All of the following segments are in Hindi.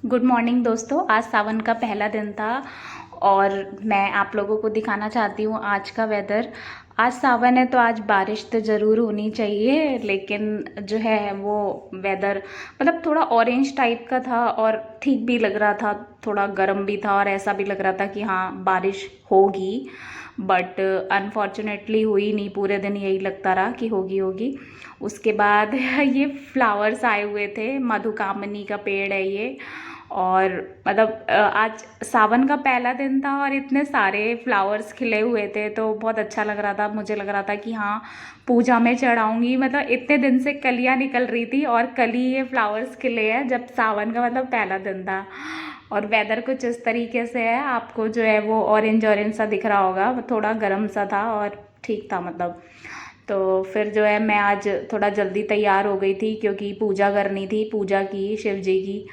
गुड मॉर्निंग दोस्तों। आज सावन का पहला दिन था और मैं आप लोगों को दिखाना चाहती हूँ आज का वेदर। आज सावन है तो आज बारिश तो ज़रूर होनी चाहिए, लेकिन जो है वो वेदर मतलब थोड़ा ऑरेंज टाइप का था और ठीक भी लग रहा था, थोड़ा गर्म भी था और ऐसा भी लग रहा था कि हाँ बारिश होगी। बट अनफॉर्चुनेटली हुई नहीं, पूरे दिन यही लगता रहा कि होगी होगी। उसके बाद ये फ्लावर्स आए हुए थे, मधुकामनी का पेड़ है ये। और मतलब आज सावन का पहला दिन था और इतने सारे फ्लावर्स खिले हुए थे तो बहुत अच्छा लग रहा था। मुझे लग रहा था कि हाँ पूजा में चढ़ाऊंगी, मतलब इतने दिन से कलियां निकल रही थी और कल ही ये फ्लावर्स खिले हैं, जब सावन का मतलब पहला दिन था। और वेदर कुछ इस तरीके से है, आपको जो है वो ऑरेंज ऑरेंज सा दिख रहा होगा, थोड़ा गर्म सा था और ठीक था मतलब। तो फिर जो है मैं आज थोड़ा जल्दी तैयार हो गई थी क्योंकि पूजा करनी थी, पूजा की शिव जी की।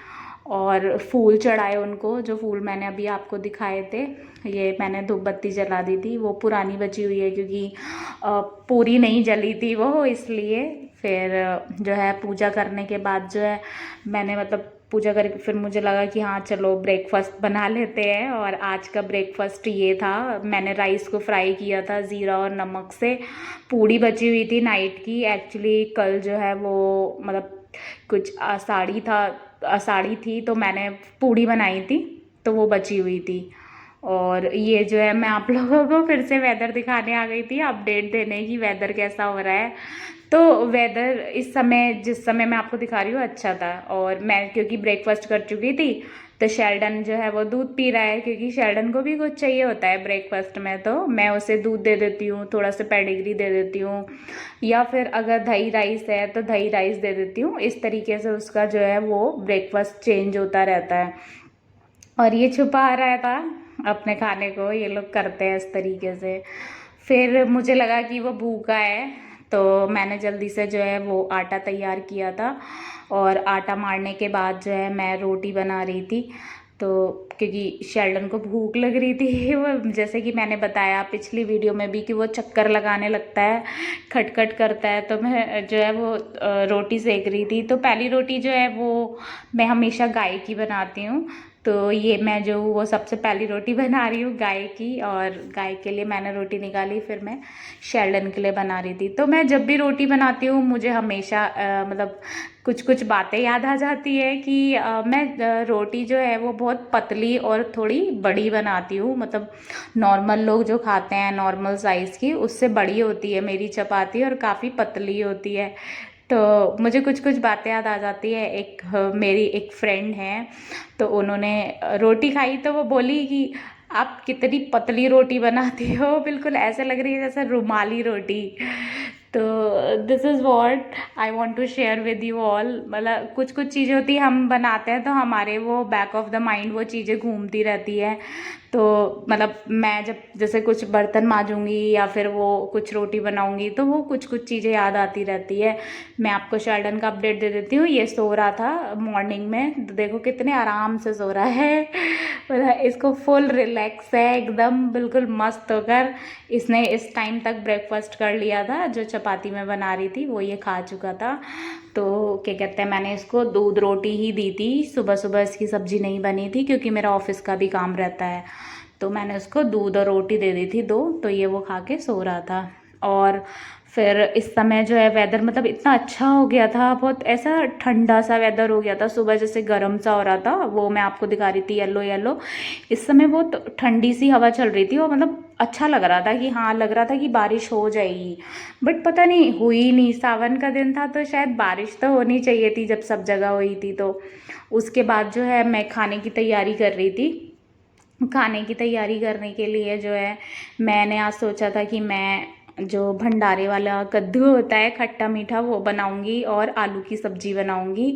और फूल चढ़ाए उनको, जो फूल मैंने अभी आपको दिखाए थे। ये मैंने धूप बत्ती जला दी थी, वो पुरानी बची हुई है क्योंकि पूरी नहीं जली थी वो, इसलिए। फिर जो है पूजा करने के बाद जो है मैंने मतलब पूजा करके फिर मुझे लगा कि हाँ चलो ब्रेकफास्ट बना लेते हैं। और आज का ब्रेकफास्ट ये था, मैंने राइस को फ्राई किया था ज़ीरा और नमक से। पूड़ी बची हुई थी नाइट की, एक्चुअली कल जो है वो मतलब कुछ आषाढ़ी थी तो मैंने पूड़ी बनाई थी, तो वो बची हुई थी। और ये जो है मैं आप लोगों को फिर से वेदर दिखाने आ गई थी, अपडेट देने की वेदर कैसा हो रहा है। तो वेदर इस समय जिस समय मैं आपको दिखा रही हूँ अच्छा था। और मैं क्योंकि ब्रेकफास्ट कर चुकी थी तो शेल्डन जो है वो दूध पी रहा है, क्योंकि शेल्डन को भी कुछ चाहिए होता है ब्रेकफास्ट में, तो मैं उसे दूध दे देती हूँ, थोड़ा सा पेडिग्री दे देती हूँ, या फिर अगर दही राइस है तो दही राइस दे देती हूँ। इस तरीके से उसका जो है वो ब्रेकफास्ट चेंज होता रहता है। और ये छुपा रहा था अपने खाने को, ये लोग करते हैं इस तरीके से। फिर मुझे लगा कि वो भूखा है तो मैंने जल्दी से जो है वो आटा तैयार किया था। और आटा मारने के बाद जो है मैं रोटी बना रही थी, तो क्योंकि शेल्डन को भूख लग रही थी वो जैसे कि मैंने बताया पिछली वीडियो में भी कि वो चक्कर लगाने लगता है, खटखट करता है। तो मैं जो है वो रोटी सेक रही थी। तो पहली रोटी जो है वो मैं हमेशा गाय की बनाती हूँ, तो ये मैं जो वो सबसे पहली रोटी बना रही हूँ गाय की। और गाय के लिए मैंने रोटी निकाली, फिर मैं शेल्डन के लिए बना रही थी। तो मैं जब भी रोटी बनाती हूँ मुझे हमेशा मतलब कुछ कुछ बातें याद आ जाती है कि मैं रोटी जो है वो बहुत पतली और थोड़ी बड़ी बनाती हूँ, मतलब नॉर्मल लोग जो खाते हैं नॉर्मल साइज़ की उससे बड़ी होती है मेरी चपाती और काफ़ी पतली होती है। तो मुझे कुछ कुछ बातें याद आ जाती है। एक मेरी एक फ्रेंड है, तो उन्होंने रोटी खाई तो वो बोली कि आप कितनी पतली रोटी बनाती हो, बिल्कुल ऐसे लग रही है जैसे रुमाली रोटी। तो this is what I want to share with you all. मतलब कुछ कुछ चीज़ें होती है हम बनाते हैं तो हमारे वो बैक ऑफ द माइंड वो चीज़ें घूमती रहती है। तो मतलब मैं जब जैसे कुछ बर्तन मांजूंगी या फिर वो कुछ रोटी बनाऊंगी तो वो कुछ कुछ चीज़ें याद आती रहती है। मैं आपको शेल्डन का अपडेट दे देती हूँ। ये सो रहा था मॉर्निंग में, तो देखो कितने आराम से सो रहा है मतलब इसको फुल रिलैक्स है एकदम, बिल्कुल मस्त होकर। इसने इस टाइम तक ब्रेकफास्ट कर लिया था, जो चपाती मैं बना रही थी वो ये खा चुका था। तो क्या कहते हैं मैंने इसको दूध रोटी ही दी थी, सुबह सुबह इसकी सब्जी नहीं बनी थी क्योंकि मेरा ऑफिस का भी काम रहता है। तो मैंने उसको दूध और रोटी दे दी थी दो, तो ये वो खा के सो रहा था। और फिर इस समय जो है वेदर मतलब इतना अच्छा हो गया था, बहुत ऐसा ठंडा सा वेदर हो गया था। सुबह जैसे गर्म सा हो रहा था वो मैं आपको दिखा रही थी येलो येलो, इस समय बहुत ठंडी सी हवा चल रही थी और मतलब अच्छा लग रहा था कि हाँ लग रहा था कि बारिश हो जाएगी। बट पता नहीं हुई नहीं, सावन का दिन था तो शायद बारिश तो होनी चाहिए थी जब सब जगह हुई थी। तो उसके बाद जो है मैं खाने की तैयारी कर रही थी। खाने की तैयारी करने के लिए जो है मैंने आज सोचा था कि मैं जो भंडारे वाला कद्दू होता है खट्टा मीठा वो बनाऊंगी और आलू की सब्जी बनाऊंगी,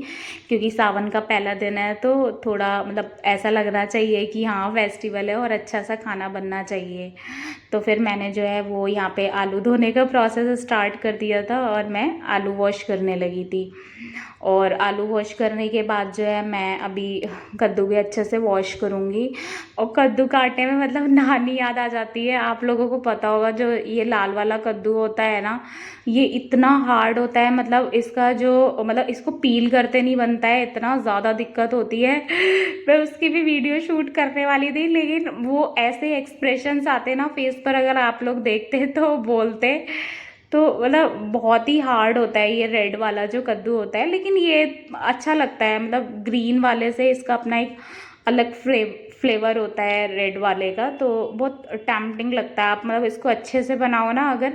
क्योंकि सावन का पहला दिन है तो थोड़ा मतलब ऐसा लगना चाहिए कि हाँ फेस्टिवल है और अच्छा सा खाना बनना चाहिए। तो फिर मैंने जो है वो यहाँ पे आलू धोने का प्रोसेस स्टार्ट कर दिया था और मैं आलू वॉश करने लगी थी। और आलू वॉश करने के बाद जो है मैं अभी कद्दू भी अच्छे से वॉश करूँगी। और कद्दू काटने में मतलब नानी याद आ जाती है। आप लोगों को पता होगा जो ये लाल वाला वाला कद्दू होता है ना, ये इतना हार्ड होता है, मतलब इसका जो मतलब इसको पील करते नहीं बनता है, इतना ज़्यादा दिक्कत होती है। मैं उसकी भी वीडियो शूट करने वाली थी, लेकिन वो ऐसे एक्सप्रेशंस आते ना फेस पर, अगर आप लोग देखते तो बोलते। तो मतलब बहुत ही हार्ड होता है ये रेड वाला जो कद्दू होता है, लेकिन ये अच्छा लगता है। मतलब ग्रीन वाले से इसका अपना एक अलग फ्लेवर होता है रेड वाले का, तो बहुत टेम्पटिंग लगता है। आप मतलब इसको अच्छे से बनाओ ना अगर,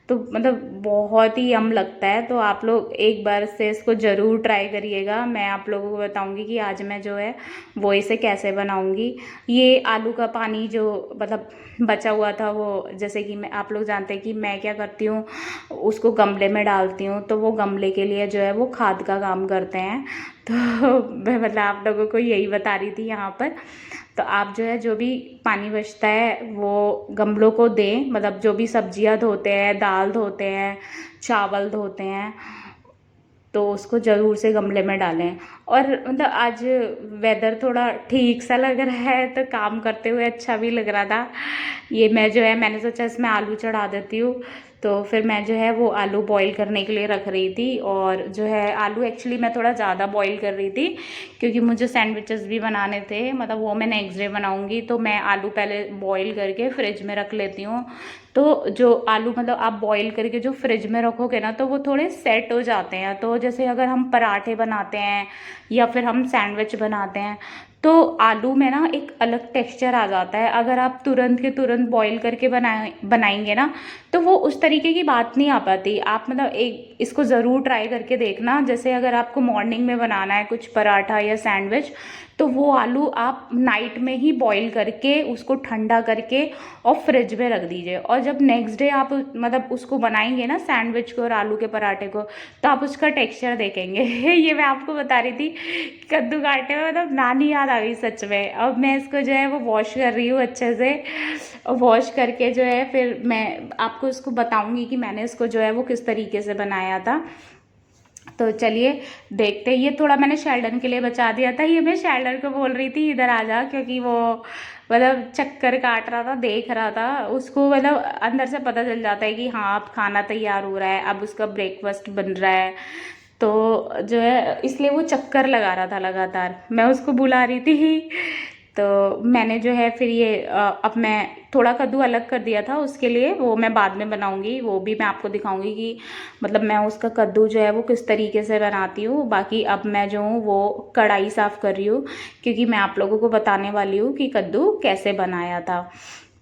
तो मतलब बहुत ही यम लगता है। तो आप लोग एक बार से इसको ज़रूर ट्राई करिएगा। मैं आप लोगों को बताऊंगी कि आज मैं जो है वो इसे कैसे बनाऊंगी। ये आलू का पानी जो मतलब बचा हुआ था, वो जैसे कि मैं, आप लोग जानते हैं कि मैं क्या करती हूँ, उसको गमले में डालती हूँ, तो वो गमले के लिए जो है वो खाद का काम करते हैं। तो मैं मतलब आप लोगों को यही बता रही थी यहाँ पर। तो आप जो है जो भी पानी बचता है वो गमलों को दें, मतलब जो भी सब्जियां धोते हैं, दाल धोते हैं, चावल धोते हैं, तो उसको ज़रूर से गमले में डालें। और मतलब आज वेदर थोड़ा ठीक सा लग रहा है, तो काम करते हुए अच्छा भी लग रहा था। ये मैं जो है मैंने सोचा इसमें आलू चढ़ा देती हूँ, तो फिर मैं जो है वो आलू बॉईल करने के लिए रख रही थी। और जो है आलू एक्चुअली मैं थोड़ा ज़्यादा बॉईल कर रही थी, क्योंकि मुझे सैंडविचेस भी बनाने थे, मतलब वो मैं नेक्स्ट डे बनाऊँगी। तो मैं आलू पहले बॉईल करके फ्रिज में रख लेती हूँ। तो जो आलू मतलब आप बॉईल करके जो फ्रिज में रखोगे ना, तो वो थोड़े सेट हो जाते हैं। तो जैसे अगर हम पराठे बनाते हैं या फिर हम सैंडविच बनाते हैं, तो आलू में ना एक अलग टेक्सचर आ जाता है। अगर आप तुरंत के तुरंत बॉईल करके बनाएंगे ना, तो वो उस तरीके की बात नहीं आ पाती। आप मतलब एक इसको ज़रूर ट्राई करके देखना। जैसे अगर आपको मॉर्निंग में बनाना है कुछ पराठा या सैंडविच, तो वो आलू आप नाइट में ही बॉईल करके उसको ठंडा करके और फ्रिज में रख दीजिए। और जब नेक्स्ट डे आप मतलब उसको बनाएंगे ना सैंडविच को और आलू के पराठे को, तो आप उसका टेक्सचर देखेंगे। ये मैं आपको बता रही थी कद्दू काटने में, मतलब नानी याद आ गई सच में। अब मैं इसको जो है वो वॉश कर रही हूँ अच्छे से, और वॉश करके जो है फिर मैं आपको इसको बताऊंगी कि मैंने इसको जो है वो किस तरीके से बनाया था। तो चलिए देखते हैं। ये थोड़ा मैंने शेल्डन के लिए बचा दिया था। ये मैं शेल्डन को बोल रही थी इधर आ जा, क्योंकि वो मतलब चक्कर काट रहा था, देख रहा था उसको, मतलब अंदर से पता चल जाता है कि हाँ अब खाना तैयार हो रहा है, अब उसका ब्रेकफास्ट बन रहा है। तो जो है इसलिए वो चक्कर लगा रहा था लगातार, मैं उसको बुला रही थी। तो मैंने जो है फिर ये अब मैं थोड़ा कद्दू अलग कर दिया था, उसके लिए वो मैं बाद में बनाऊंगी, वो भी मैं आपको दिखाऊंगी कि मतलब मैं उसका कद्दू जो है वो किस तरीके से बनाती हूँ। बाकी अब मैं जो हूँ वो कढ़ाई साफ़ कर रही हूँ, क्योंकि मैं आप लोगों को बताने वाली हूँ कि कद्दू कैसे बनाया था।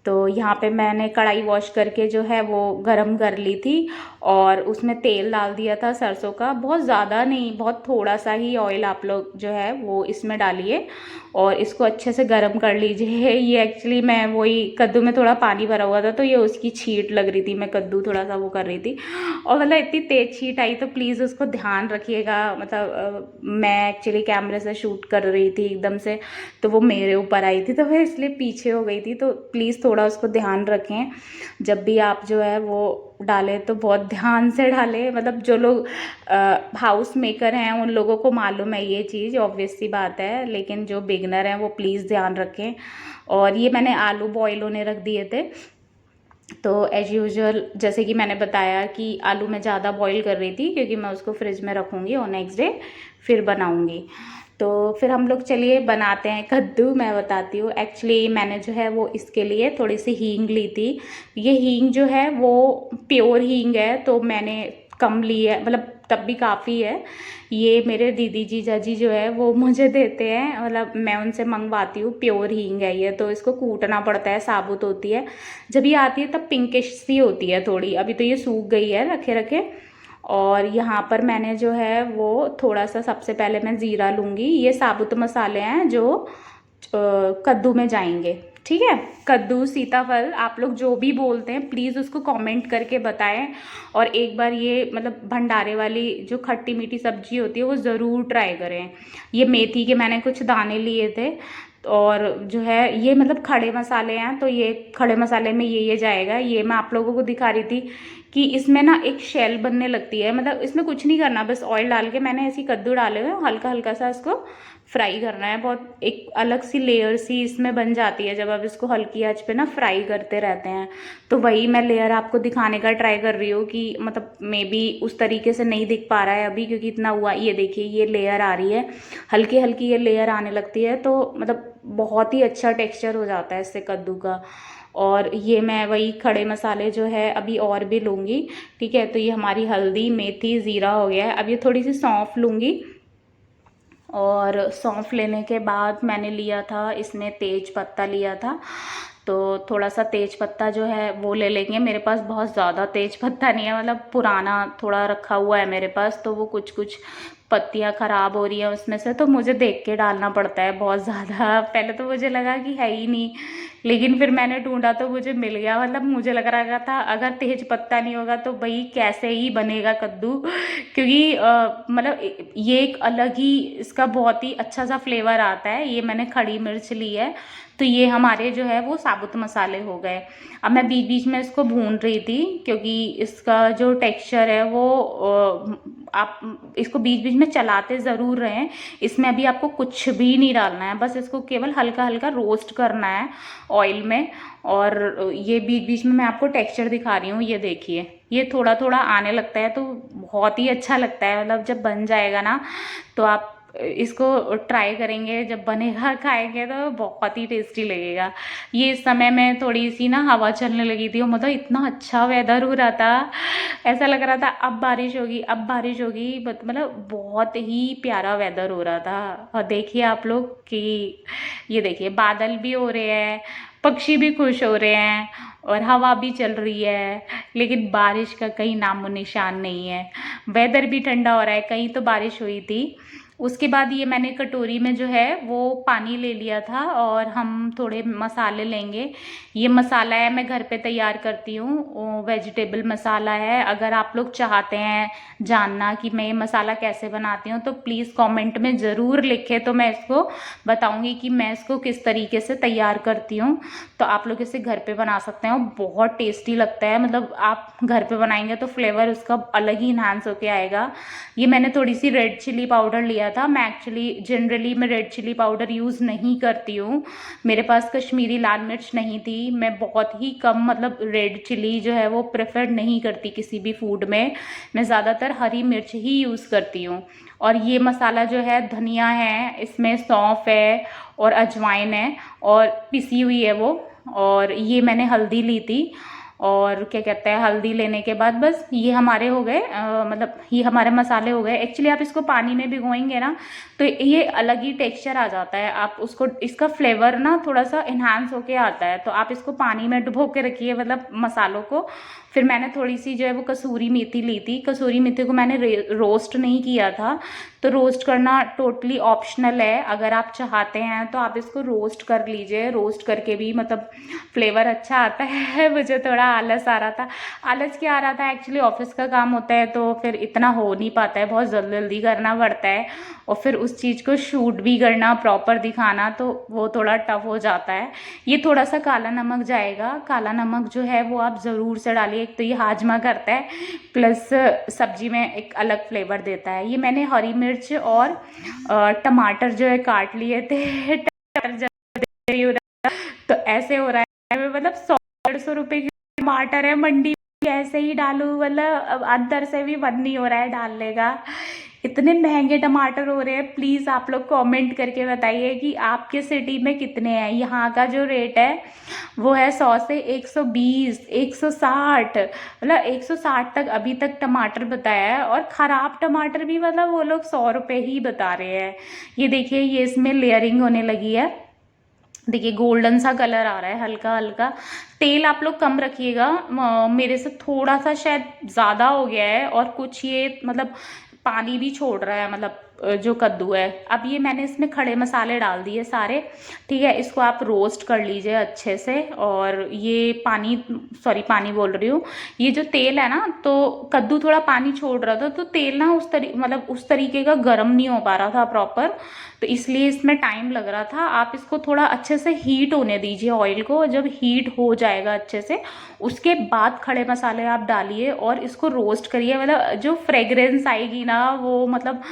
तो यहाँ पे मैंने कढ़ाई वॉश करके जो है वो गरम कर ली थी, और उसमें तेल डाल दिया था सरसों का, बहुत ज़्यादा नहीं, बहुत थोड़ा सा ही ऑयल आप लोग जो है वो इसमें डालिए और इसको अच्छे से गरम कर लीजिए। ये एक्चुअली मैं वही कद्दू में थोड़ा पानी भरा हुआ था, तो ये उसकी छींट लग रही थी, मैं कद्दू थोड़ा सा वो कर रही थी, और मतलब इतनी तेज छींट आई, तो प्लीज़ उसको ध्यान रखिएगा। मतलब मैं एक्चुअली कैमरे से शूट कर रही थी एकदम से, तो वो मेरे ऊपर आई थी, तो मैं इसलिए पीछे हो गई थी। तो प्लीज़ थोड़ा उसको ध्यान रखें जब भी आप जो है वो डालें, तो बहुत ध्यान से डालें। मतलब जो लोग हाउस मेकर हैं उन लोगों को मालूम है ये चीज़, ऑब्वियस सी बात है, लेकिन जो बिगनर हैं वो प्लीज़ ध्यान रखें। और ये मैंने आलू बॉईल होने रख दिए थे। तो एज यूजुअल जैसे कि मैंने बताया कि आलू मैं ज़्यादा बॉईल कर रही थी, क्योंकि मैं उसको फ्रिज में रखूँगी और नेक्स्ट डे फिर बनाऊँगी। तो फिर हम लोग चलिए बनाते हैं कद्दू। मैं बताती हूँ, एक्चुअली मैंने जो है वो इसके लिए थोड़ी सी हींग ली थी। ये हींग जो है वो प्योर हींग है, तो मैंने कम ली है, मतलब तब भी काफ़ी है। ये मेरे दीदी जीजा जी जो है वो मुझे देते हैं, मतलब मैं उनसे मंगवाती हूँ, प्योर हींग है ये। तो इसको कूटना पड़ता है, साबुत होती है, जब ये आती है तब पिंकिश सी होती है थोड़ी। अभी तो ये सूख गई है रखे रखे। और यहाँ पर मैंने जो है वो थोड़ा सा, सबसे पहले मैं ज़ीरा लूँगी। ये साबुत मसाले हैं जो कद्दू में जाएंगे, ठीक है। कद्दू, सीताफल, आप लोग जो भी बोलते हैं प्लीज़ उसको कमेंट करके बताएं। और एक बार ये मतलब भंडारे वाली जो खट्टी मीठी सब्जी होती है वो ज़रूर ट्राई करें। ये मेथी के मैंने कुछ दाने लिए थे, और जो है ये मतलब खड़े मसाले हैं, तो ये खड़े मसाले में ये जाएगा। ये मैं आप लोगों को दिखा रही थी कि इसमें ना एक शेल बनने लगती है। मतलब इसमें कुछ नहीं करना, बस ऑयल डाल के मैंने ऐसी कद्दू डाले हुए, हल्का हल्का सा इसको फ्राई करना है। बहुत एक अलग सी लेयर सी इसमें बन जाती है जब आप इसको हल्की आंच पे ना फ्राई करते रहते हैं। तो वही मैं लेयर आपको दिखाने का ट्राई कर रही हूँ कि मतलब मे बी उस तरीके से नहीं दिख पा रहा है अभी क्योंकि इतना हुआ। ये देखिए ये लेयर आ रही है, हल्की हल्की ये लेयर आने लगती है, तो मतलब बहुत ही अच्छा टेक्स्चर हो जाता है इससे कद्दू का। और ये मैं वही खड़े मसाले जो है अभी और भी लूँगी। ठीक है, तो ये हमारी हल्दी, मेथी, ज़ीरा हो गया है। अब ये थोड़ी सी सौंफ लूँगी, और सौंफ लेने के बाद मैंने लिया था इसमें तेज पत्ता लिया था। तो थोड़ा सा तेज पत्ता जो है वो ले लेंगे। मेरे पास बहुत ज़्यादा तेज पत्ता नहीं है, मतलब पुराना थोड़ा रखा हुआ है मेरे पास, तो वो कुछ कुछ पत्तियाँ ख़राब हो रही हैं उसमें से, तो मुझे देख के डालना पड़ता है बहुत ज़्यादा। पहले तो मुझे लगा कि है ही नहीं, लेकिन फिर मैंने ढूंढा तो मुझे मिल गया। मतलब मुझे लग रहा था अगर तेज पत्ता नहीं होगा तो भाई कैसे ही बनेगा कद्दू, क्योंकि मतलब ये एक अलग ही इसका बहुत ही अच्छा सा फ्लेवर आता है। ये मैंने खड़ी मिर्च ली है। तो ये हमारे जो है वो साबुत मसाले हो गए। अब मैं बीच बीच में इसको भून रही थी क्योंकि इसका जो टेक्सचर है वो आप इसको बीच बीच में चलाते ज़रूर रहें। इसमें अभी आपको कुछ भी नहीं डालना है, बस इसको केवल हल्का हल्का रोस्ट करना है ऑयल में। और ये बीच बीच में मैं आपको टेक्सचर दिखा रही हूँ, ये देखिए ये थोड़ा थोड़ा आने लगता है, तो बहुत ही अच्छा लगता है। मतलब जब बन जाएगा ना तो आप इसको ट्राई करेंगे, जब बनेगा खाएंगे तो बहुत ही टेस्टी लगेगा। ये इस समय में थोड़ी सी ना हवा चलने लगी थी और मतलब इतना अच्छा वेदर हो रहा था, ऐसा लग रहा था अब बारिश होगी अब बारिश होगी। मतलब बहुत ही प्यारा वेदर हो रहा था। और देखिए आप लोग कि ये देखिए बादल भी हो रहे हैं, पक्षी भी खुश हो रहे हैं और हवा भी चल रही है, लेकिन बारिश का कहीं नामो निशान नहीं है। वेदर भी ठंडा हो रहा है, कहीं तो बारिश हुई थी। उसके बाद ये मैंने कटोरी में जो है वो पानी ले लिया था और हम थोड़े मसाले लेंगे। ये मसाला है मैं घर पे तैयार करती हूँ, वेजिटेबल मसाला है। अगर आप लोग चाहते हैं जानना कि मैं ये मसाला कैसे बनाती हूँ तो प्लीज़ कमेंट में ज़रूर लिखें, तो मैं इसको बताऊँगी कि मैं इसको किस तरीके से तैयार करती हूँ। तो आप लोग इसे घर पे बना सकते हैं, बहुत टेस्टी लगता है। मतलब आप घर पे बनाएंगे तो फ्लेवर उसका अलग ही इन्हांस होके आएगा। ये मैंने थोड़ी सी रेड चिली पाउडर लिया था। मैं एक्चुअली जनरली मैं रेड चिली पाउडर यूज़ नहीं करती हूँ, मेरे पास कश्मीरी लाल मिर्च नहीं थी। मैं बहुत ही कम मतलब रेड चिली जो है वो प्रेफर नहीं करती किसी भी फूड में, मैं ज़्यादातर हरी मिर्च ही यूज़ करती हूँ। और ये मसाला जो है धनिया है, इसमें सौंफ है और अजवाइन है और पिसी हुई है वो। और ये मैंने हल्दी ली थी, और क्या कहते हैं हल्दी लेने के बाद बस ये हमारे हो गए, मतलब ये हमारे मसाले हो गए। एक्चुअली आप इसको पानी में भिगोएंगे ना तो ये अलग ही टेक्सचर आ जाता है, आप उसको इसका फ्लेवर ना थोड़ा सा इन्हांस होके आता है। तो आप इसको पानी में डुबो के रखिए मतलब मसालों को। फिर मैंने थोड़ी सी जो है वो कसूरी मेथी ली थी। कसूरी मेथी को मैंने रोस्ट नहीं किया था, तो रोस्ट करना टोटली ऑप्शनल है। अगर आप चाहते हैं तो आप इसको रोस्ट कर लीजिए, रोस्ट करके भी मतलब फ्लेवर अच्छा आता है। मुझे थोड़ा आलस आ रहा था, आलस क्या आ रहा था एक्चुअली ऑफिस का काम होता है तो फिर इतना हो नहीं पाता है, बहुत जल्दी जल्दी करना पड़ता है और फिर उस चीज़ को शूट भी करना प्रॉपर दिखाना तो वो थोड़ा टफ हो जाता है। ये थोड़ा सा काला नमक जाएगा, काला नमक जो है वो आप ज़रूर से डालिए, एक तो ये हाजमा करता है प्लस सब्जी में एक अलग फ्लेवर देता है। ये मैंने हरी मिर्च और टमाटर जो है काट लिए थे। टमाटर तो ऐसे हो रहा है मतलब 100-150 रुपए की टमाटर है, मंडी में ऐसे ही डालूं मतलब अंदर से भी मन नहीं हो रहा है डालने का। इतने महंगे टमाटर हो रहे हैं। प्लीज़ आप लोग कमेंट करके बताइए कि आपके सिटी में कितने हैं। यहाँ का जो रेट है वो है 100 से 120, 160, मतलब 160 तक अभी तक टमाटर बताया है। और ख़राब टमाटर भी मतलब वो लोग 100 रुपये ही बता रहे हैं। ये देखिए ये इसमें लेयरिंग होने लगी है, देखिए गोल्डन सा कलर आ रहा है हल्का हल्का। तेल आप लोग कम रखिएगा, मेरे से थोड़ा सा शायद ज़्यादा हो गया है। और कुछ ये मतलब पानी भी छोड़ रहा है, मतलब जो कद्दू है। अब ये मैंने इसमें खड़े मसाले डाल दिए सारे, ठीक है। इसको आप रोस्ट कर लीजिए अच्छे से। और ये पानी, सॉरी पानी बोल रही हूँ, ये जो तेल है ना, तो कद्दू थोड़ा पानी छोड़ रहा था, तो तेल ना मतलब उस तरीके का गर्म नहीं हो पा रहा था प्रॉपर, तो इसलिए इसमें टाइम लग रहा था। आप इसको थोड़ा अच्छे से हीट होने दीजिए ऑयल को। जब हीट हो जाएगा अच्छे से, उसके बाद खड़े मसाले आप डालिए और इसको रोस्ट करिए। मतलब जो फ्रेग्रेंस आएगी ना, वो मतलब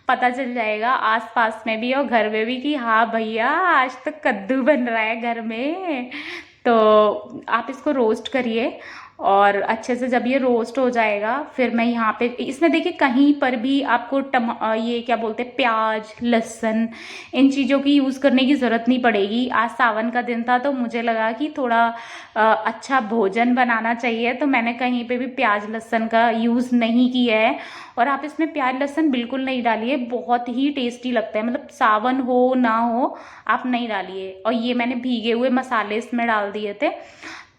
पता चल जाएगा आसपास में भी और घर में भी कि हाँ भैया आज तो कद्दू बन रहा है घर में। तो आप इसको रोस्ट करिए और अच्छे से जब ये रोस्ट हो जाएगा, फिर मैं यहाँ पे इसमें देखिए कहीं पर भी आपको ये क्या बोलते हैं, प्याज लहसुन, इन चीज़ों की यूज़ करने की ज़रूरत नहीं पड़ेगी। आज सावन का दिन था तो मुझे लगा कि थोड़ा अच्छा भोजन बनाना चाहिए, तो मैंने कहीं पे भी प्याज लहसुन का यूज़ नहीं किया है। और आप इसमें प्याज लहसुन बिल्कुल नहीं डालिए, बहुत ही टेस्टी लगता है, मतलब सावन हो ना हो आप नहीं डालिए। और ये मैंने भीगे हुए मसाले इसमें डाल दिए थे।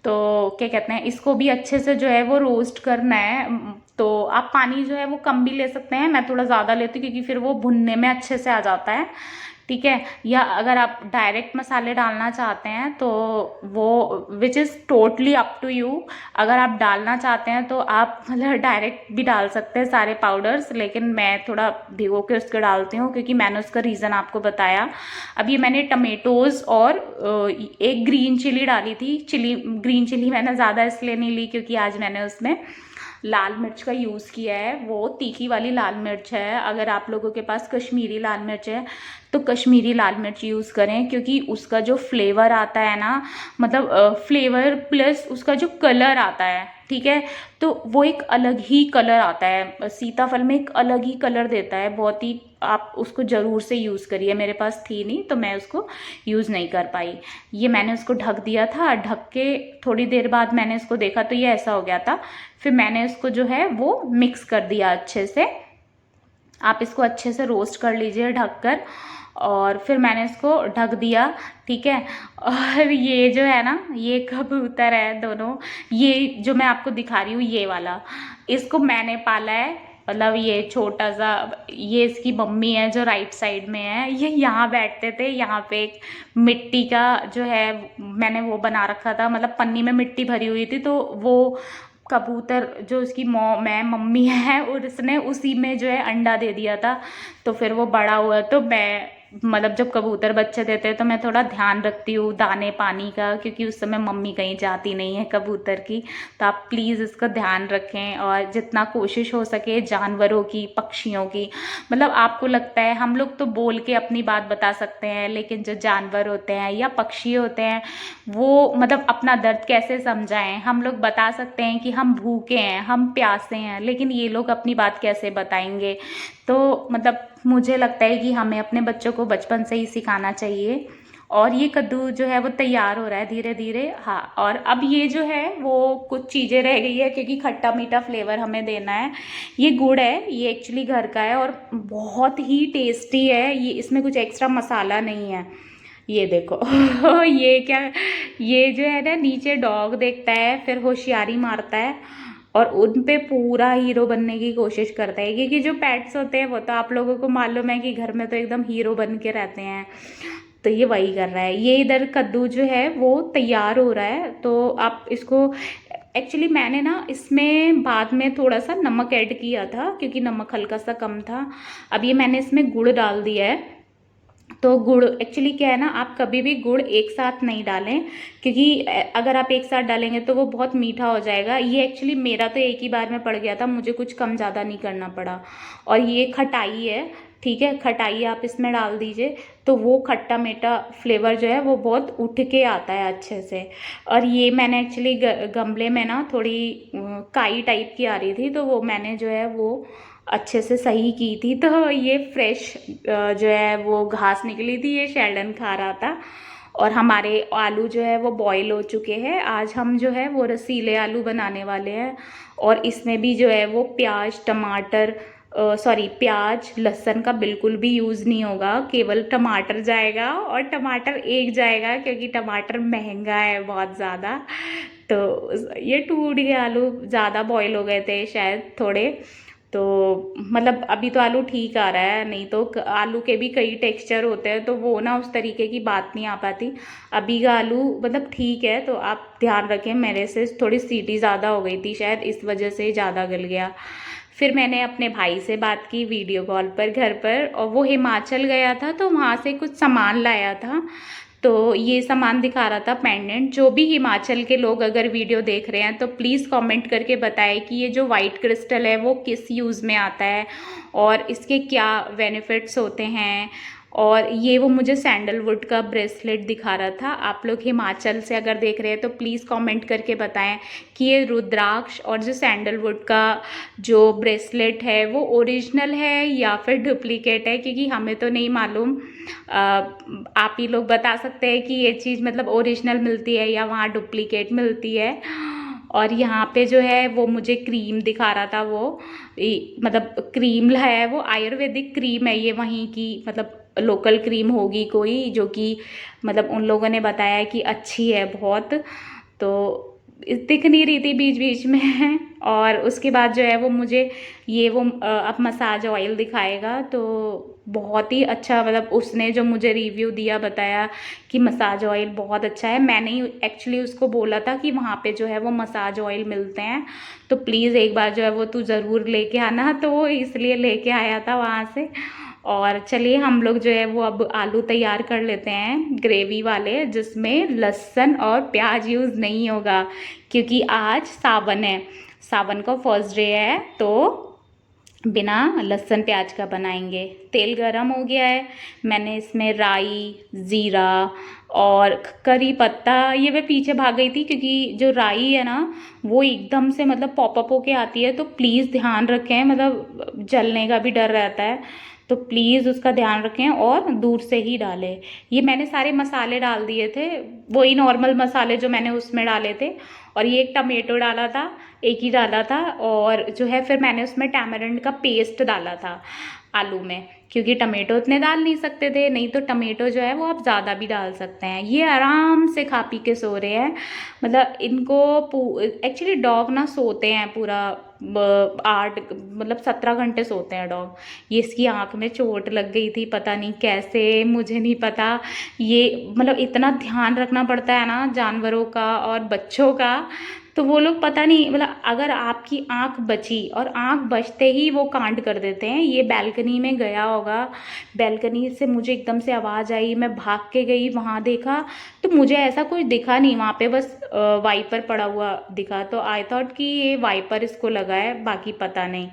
तो क्या कहते हैं, इसको भी अच्छे से जो है वो रोस्ट करना है। तो आप पानी जो है वो कम भी ले सकते हैं, मैं थोड़ा ज़्यादा लेती हूँ क्योंकि फिर वो भुनने में अच्छे से आ जाता है, ठीक है। या अगर आप डायरेक्ट मसाले डालना चाहते हैं तो वो which is totally up to you. अगर आप डालना चाहते हैं तो आप मतलब डायरेक्ट भी डाल सकते हैं सारे पाउडर्स, लेकिन मैं थोड़ा भिगो के उसके डालती हूँ क्योंकि मैंने उसका रीज़न आपको बताया। अब ये मैंने टमेटोज़ और एक ग्रीन चिली डाली थी। ग्रीन चिली मैंने ज़्यादा इसलिए नहीं ली क्योंकि आज मैंने उसमें लाल मिर्च का यूज़ किया है, वो तीखी वाली लाल मिर्च है। अगर आप लोगों के पास कश्मीरी लाल मिर्च है तो कश्मीरी लाल मिर्च यूज़ करें, क्योंकि उसका जो फ्लेवर आता है ना, मतलब फ्लेवर प्लस उसका जो कलर आता है, ठीक है, तो वो एक अलग ही कलर आता है। सीताफल में एक अलग ही कलर देता है, बहुत ही। आप उसको ज़रूर से यूज़ करिए। मेरे पास थी नहीं तो मैं उसको यूज़ नहीं कर पाई। ये मैंने उसको ढक दिया था, ढक के थोड़ी देर बाद मैंने इसको देखा तो ये ऐसा हो गया था। फिर मैंने इसको जो है वो मिक्स कर दिया अच्छे से। आप इसको अच्छे से रोस्ट कर लीजिए ढककर। और फिर मैंने इसको ढक दिया, ठीक है। और ये जो है ना, ये कबूतर है दोनों, ये जो मैं आपको दिखा रही हूँ ये वाला, इसको मैंने पाला है। मतलब ये छोटा सा, ये इसकी मम्मी है जो राइट साइड में है, ये यहाँ बैठते थे। यहाँ पे एक मिट्टी का जो है मैंने वो बना रखा था, मतलब पन्नी में मिट्टी भरी हुई थी, तो वो कबूतर जो उसकी मम्मी है, और उसने उसी में जो है अंडा दे दिया था। तो फिर वो बड़ा हुआ, तो मैं मतलब जब कबूतर बच्चे देते हैं तो मैं थोड़ा ध्यान रखती हूँ दाने पानी का, क्योंकि उस समय मम्मी कहीं जाती नहीं है कबूतर की। तो आप प्लीज़ इसका ध्यान रखें और जितना कोशिश हो सके जानवरों की, पक्षियों की, मतलब आपको लगता है हम लोग तो बोल के अपनी बात बता सकते हैं, लेकिन जो जानवर होते हैं या पक्षी होते हैं वो मतलब अपना दर्द कैसे समझाएं। हम लोग बता सकते हैं कि हम भूखे हैं, हम प्यासे हैं, लेकिन ये लोग अपनी बात कैसे बताएंगे। तो मतलब मुझे लगता है कि हमें अपने बच्चों को बचपन से ही सिखाना चाहिए। और ये कद्दू जो है वो तैयार हो रहा है धीरे धीरे। हाँ, और अब ये जो है वो कुछ चीज़ें रह गई है क्योंकि खट्टा मीठा फ्लेवर हमें देना है। ये गुड़ है, ये एक्चुअली घर का है और बहुत ही टेस्टी है। ये इसमें कुछ एक्स्ट्रा मसाला नहीं है। ये देखो ये क्या, ये जो है ना नीचे डॉग देखता है फिर होशियारी मारता है और उन पे पूरा हीरो बनने की कोशिश करता है, क्योंकि जो पेट्स होते हैं वो तो आप लोगों को मालूम है कि घर में तो एकदम हीरो बन के रहते हैं। तो ये वही कर रहा है। ये इधर कद्दू जो है वो तैयार हो रहा है, तो आप इसको एक्चुअली मैंने ना इसमें बाद में थोड़ा सा नमक ऐड किया था क्योंकि नमक हल्का सा कम था। अब ये मैंने इसमें गुड़ डाल दिया है। तो गुड़ एक्चुअली क्या है ना, आप कभी भी गुड़ एक साथ नहीं डालें, क्योंकि अगर आप एक साथ डालेंगे तो वो बहुत मीठा हो जाएगा। ये एक्चुअली मेरा तो एक ही बार में पड़ गया था, मुझे कुछ कम ज़्यादा नहीं करना पड़ा। और ये खटाई है, ठीक है, खटाई आप इसमें डाल दीजिए तो वो खट्टा मीठा फ्लेवर जो है वो बहुत उठ के आता है अच्छे से। और ये मैंने एक्चुअली गमले में ना थोड़ी काई टाइप की आ रही थी, तो वो मैंने जो है वो अच्छे से सही की थी। तो ये फ्रेश जो है वो घास निकली थी, ये शेल्डन खा रहा था। और हमारे आलू जो है वो बॉईल हो चुके हैं। आज हम जो है वो रसीले आलू बनाने वाले हैं और इसमें भी जो है वो प्याज टमाटर प्याज लहसुन का बिल्कुल भी यूज़ नहीं होगा, केवल टमाटर जाएगा। और टमाटर एक जाएगा क्योंकि टमाटर महंगा है बहुत ज़्यादा। तो ये टूट गए आलू, ज़्यादा बॉईल हो गए थे शायद थोड़े। तो मतलब अभी तो आलू ठीक आ रहा है, नहीं तो आलू के भी कई टेक्सचर होते हैं तो वो ना उस तरीके की बात नहीं आ पाती। अभी का आलू मतलब ठीक है, तो आप ध्यान रखें, मेरे से थोड़ी सीटी ज़्यादा हो गई थी, शायद इस वजह से ज़्यादा गल गया। फिर मैंने अपने भाई से बात की वीडियो कॉल पर घर पर, और वो हिमाचल गया था तो वहाँ से कुछ सामान लाया था। तो ये सामान दिखा रहा था पेंडेंट। जो भी हिमाचल के लोग अगर वीडियो देख रहे हैं तो प्लीज़ कमेंट करके बताएं कि ये जो वाइट क्रिस्टल है वो किस यूज़ में आता है और इसके क्या बेनिफिट्स होते हैं। और ये वो मुझे सैंडलवुड का ब्रेसलेट दिखा रहा था। आप लोग हिमाचल से अगर देख रहे हैं तो प्लीज़ कमेंट करके बताएं कि ये रुद्राक्ष और जो सैंडलवुड का जो ब्रेसलेट है वो ओरिजिनल है या फिर डुप्लीकेट है, क्योंकि हमें तो नहीं मालूम। आप ही लोग बता सकते हैं कि ये चीज़ मतलब ओरिजिनल मिलती है या वहाँ डुप्लीकेट मिलती है। और यहाँ पे जो है वो मुझे क्रीम दिखा रहा था, वो मतलब क्रीम लाया है, वो आयुर्वेदिक क्रीम है ये, वहीं की मतलब लोकल क्रीम होगी कोई, जो कि मतलब उन लोगों ने बताया कि अच्छी है बहुत। तो दिख नहीं रही थी बीच बीच में और उसके बाद जो है वो मुझे ये वो अब मसाज ऑयल दिखाएगा। तो बहुत ही अच्छा, मतलब उसने जो मुझे रिव्यू दिया बताया कि मसाज ऑयल बहुत अच्छा है। मैंने ही एक्चुअली उसको बोला था कि वहाँ पे जो है वो मसाज ऑयल मिलते हैं, तो प्लीज़ एक बार जो है वो तू ज़रूर लेके आना। तो वो इसलिए लेके आया था वहाँ से। और चलिए हम लोग जो है वो अब आलू तैयार कर लेते हैं ग्रेवी वाले, जिसमें लहसुन और प्याज यूज़ नहीं होगा, क्योंकि आज सावन है, सावन का फर्स्ट डे है, तो बिना लहसुन प्याज का बनाएंगे। तेल गरम हो गया है, मैंने इसमें राई, ज़ीरा और करी पत्ता, ये मैं पीछे भाग गई थी क्योंकि जो राई है ना वो एकदम से मतलब पॉपअप होके आती है, तो प्लीज़ ध्यान रखें, मतलब जलने का भी डर रहता है, तो प्लीज़ उसका ध्यान रखें और दूर से ही डालें। ये मैंने सारे मसाले डाल दिए थे, वही नॉर्मल मसाले जो मैंने उसमें डाले थे। और ये एक टमेटो डाला था, एक ही डाला था, और जो है फिर मैंने उसमें टैमरिंड का पेस्ट डाला था आलू में, क्योंकि टमेटो इतने डाल नहीं सकते थे, नहीं तो टमेटो जो है वो आप ज़्यादा भी डाल सकते हैं। ये आराम से खा पी के सो रहे हैं, मतलब इनको एक्चुअली डॉग ना सोते हैं पूरा 8 मतलब 17 घंटे सोते हैं डॉग। ये इसकी आँख में चोट लग गई थी, पता नहीं कैसे, मुझे नहीं पता। ये मतलब इतना ध्यान रखना पड़ता है ना जानवरों का और बच्चों का, तो वो लोग पता नहीं, मतलब अगर आपकी आंख बची और आंख बचते ही वो कांड कर देते हैं। ये बैल्कनी में गया होगा, बैल्कनी से मुझे एकदम से आवाज़ आई, मैं भाग के गई, वहाँ देखा तो मुझे ऐसा कुछ दिखा नहीं, वहाँ पे बस वाइपर पड़ा हुआ दिखा, तो आई थॉट कि ये वाइपर इसको लगा है, बाकी पता नहीं।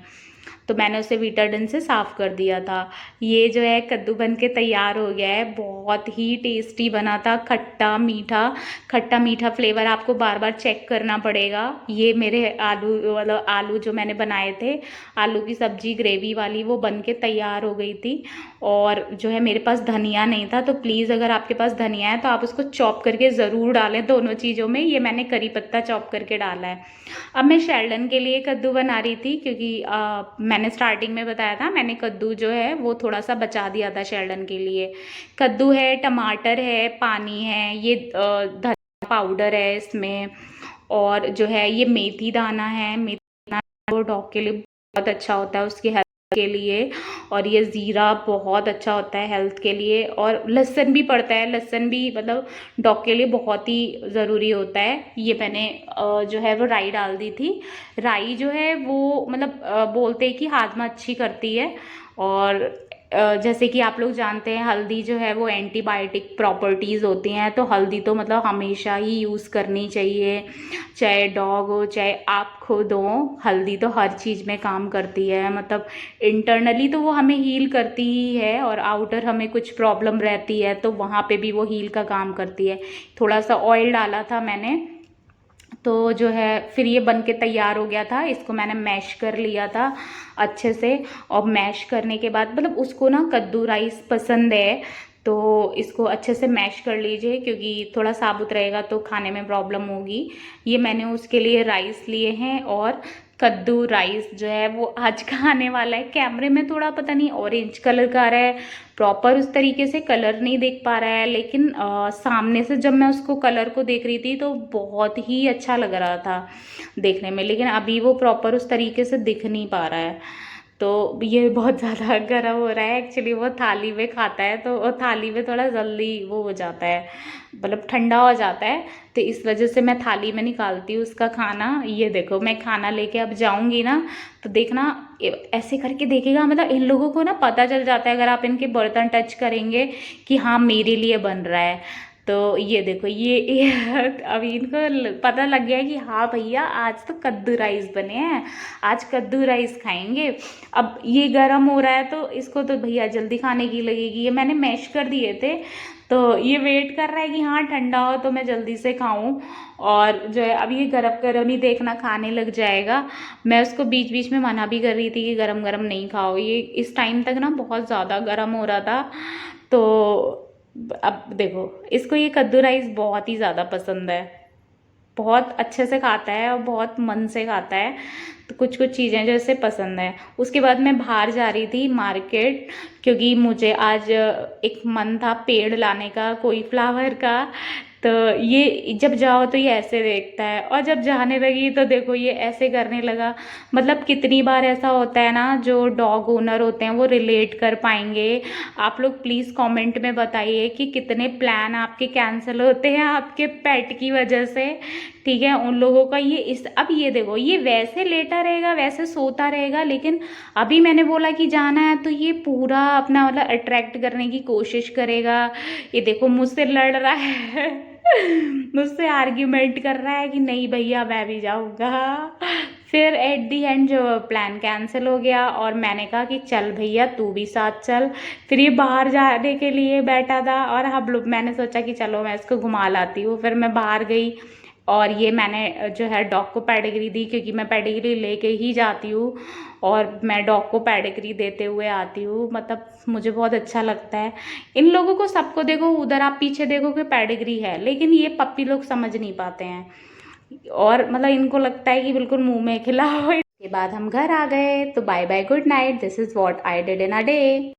तो मैंने उसे विटाडन से साफ़ कर दिया था। ये जो है कद्दू बन के तैयार हो गया है, बहुत ही टेस्टी बना था, खट्टा मीठा फ्लेवर आपको बार बार चेक करना पड़ेगा। ये मेरे आलू मतलब आलू जो मैंने बनाए थे, आलू की सब्जी ग्रेवी वाली, वो बन के तैयार हो गई थी। और जो है मेरे पास धनिया नहीं था, तो प्लीज़ अगर आपके पास धनिया है तो आप उसको चॉप करके ज़रूर डालें दोनों चीज़ों में। ये मैंने करी पत्ता चॉप करके डाला है। अब मैं शेल्डन के लिए कद्दू बना रही थी, क्योंकि मैंने स्टार्टिंग में बताया था, मैंने कद्दू जो है वो थोड़ा सा बचा दिया था शेल्डन के लिए। कद्दू है, टमाटर है, पानी है, ये धनिया पाउडर है इसमें, और जो है ये मेथी दाना है, मेथी दाना वो डॉग के लिए बहुत अच्छा होता है, उसकी हेल्थ के लिए। और ये ज़ीरा बहुत अच्छा होता है हेल्थ के लिए, और लहसुन भी पड़ता है, लहसुन भी मतलब डॉग के लिए बहुत ही ज़रूरी होता है। ये मैंने जो है वो राई डाल दी थी। राई जो है वो मतलब बोलते हैं कि हाजमा अच्छी करती है। और जैसे कि आप लोग जानते हैं हल्दी जो है वो एंटीबायोटिक प्रॉपर्टीज़ होती हैं, तो हल्दी तो मतलब हमेशा ही यूज़ करनी चाहिए, चाहे डॉग हो चाहे आप खुद हो। हल्दी तो हर चीज़ में काम करती है, मतलब इंटरनली तो वो हमें हील करती ही है, और आउटर हमें कुछ प्रॉब्लम रहती है तो वहाँ पे भी वो हील का काम करती है। थोड़ा सा ऑयल डाला था मैंने, तो जो है फिर ये बन के तैयार हो गया था। इसको मैंने मैश कर लिया था अच्छे से, और मैश करने के बाद मतलब उसको ना कद्दू राइस पसंद है, तो इसको अच्छे से मैश कर लीजिए, क्योंकि थोड़ा साबुत रहेगा तो खाने में प्रॉब्लम होगी। ये मैंने उसके लिए राइस लिए हैं, और कद्दू राइस जो है वो आज का आने वाला है। कैमरे में थोड़ा पता नहीं ऑरेंज कलर का आ रहा है, प्रॉपर उस तरीके से कलर नहीं देख पा रहा है, लेकिन सामने से जब मैं उसको कलर को देख रही थी तो बहुत ही अच्छा लग रहा था देखने में, लेकिन अभी वो प्रॉपर उस तरीके से दिख नहीं पा रहा है। तो ये बहुत ज़्यादा गर्म हो रहा है। एक्चुअली वो थाली में खाता है तो वो थाली में थोड़ा जल्दी वो हो जाता है, मतलब ठंडा हो जाता है, तो इस वजह से मैं थाली में निकालती हूँ उसका खाना। ये देखो मैं खाना लेके अब जाऊँगी ना, तो देखना ऐसे करके देखेगा, मतलब इन लोगों को ना पता चल जाता है अगर आप इनके बर्तन टच करेंगे कि हाँ मेरे लिए बन रहा है। तो ये देखो ये अभी इनको पता लग गया है कि हाँ भैया आज तो कद्दू राइस बने हैं, आज कद्दू राइस खाएंगे। अब ये गर्म हो रहा है तो इसको तो भैया जल्दी खाने की लगेगी। ये मैंने मैश कर दिए थे, तो ये वेट कर रहा है कि हाँ ठंडा हो तो मैं जल्दी से खाऊं। और जो है अब ये गरम गरम ही देखना खाने लग जाएगा। मैं उसको बीच बीच में मना भी कर रही थी कि गरम गरम नहीं खाओ, ये इस टाइम तक ना बहुत ज़्यादा गरम हो रहा था। तो अब देखो इसको ये कद्दू राइस बहुत ही ज़्यादा पसंद है, बहुत अच्छे से खाता है और बहुत मन से खाता है। तो कुछ कुछ चीज़ें जो इसे पसंद है। उसके बाद मैं बाहर जा रही थी मार्केट, क्योंकि मुझे आज एक मन था पेड़ लाने का, कोई फ्लावर का। तो ये जब जाओ तो ये ऐसे देखता है, और जब जाने लगी तो देखो ये ऐसे करने लगा। मतलब कितनी बार ऐसा होता है ना, जो डॉग ओनर होते हैं वो रिलेट कर पाएंगे। आप लोग प्लीज़ कमेंट में बताइए कि कितने प्लान आपके कैंसिल होते हैं आपके पेट की वजह से। ठीक है, उन लोगों का ये इस अब ये देखो ये वैसे लेटा रहेगा, वैसे सोता रहेगा, लेकिन अभी मैंने बोला कि जाना है तो ये पूरा अपना मतलब अट्रैक्ट करने की कोशिश करेगा। ये देखो मुझसे लड़ रहा है मुझसे आर्ग्यूमेंट कर रहा है कि नहीं भैया मैं भी जाऊँगा। फिर एट दी एंड जो प्लान कैंसिल हो गया और मैंने कहा कि चल भैया तू भी साथ चल। फिर ये बाहर जाने के लिए बैठा था और हम लोग मैंने सोचा कि चलो मैं इसको घुमा लाती हूँ। फिर मैं बाहर गई और ये मैंने जो है डॉग को पेडिग्री दी, क्योंकि मैं पेडिग्री लेके ही जाती हूँ और मैं डॉग को पेडिग्री देते हुए आती हूँ। मतलब मुझे बहुत अच्छा लगता है। इन लोगों को सबको देखो, उधर आप पीछे देखो कि पेडिग्री है, लेकिन ये पप्पी लोग समझ नहीं पाते हैं और मतलब इनको लगता है कि बिल्कुल मुंह में खिलाओ। इसके बाद हम घर आ गए, तो bye bye good night, this is what I did in a day.